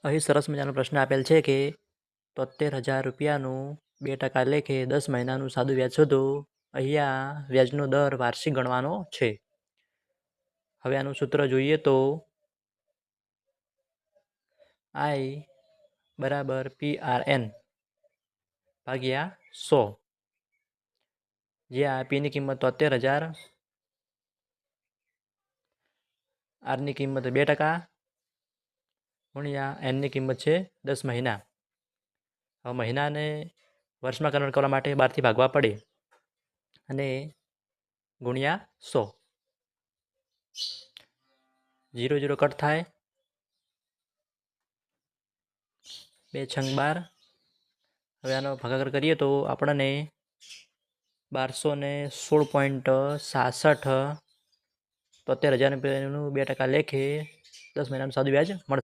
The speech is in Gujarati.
અહીં સરસ મજાનો પ્રશ્ન આપેલ છે કે 73,000 રૂપિયાનું 2% લેખે 10 મહિનાનું સાદું વ્યાજ શોધો. અહીંયા વ્યાજનો દર વાર્ષિક ગણવાનો છે. હવે આનું સૂત્ર જોઈએ તો I બરાબર PRN ભાગ્યા 100, જ્યાં પીની કિંમત 73,000, આરની કિંમત 2% ગુણ્યા એનની કિંમત છે 10 મહિના. હવે મહિનાને વર્ષમાં કન્વર્ટ કરવા માટે 12થી ભાગવા પડે અને ગુણ્યા 100. 0 0 કટ થાય, 2 છંગ 12. હવે આનો ભાગાકાર કરીએ તો આપણને 1216.67 73,000 રૂપિયાનું 2% લેખે 10 મહિનાનું સાદું વ્યાજ મળશે.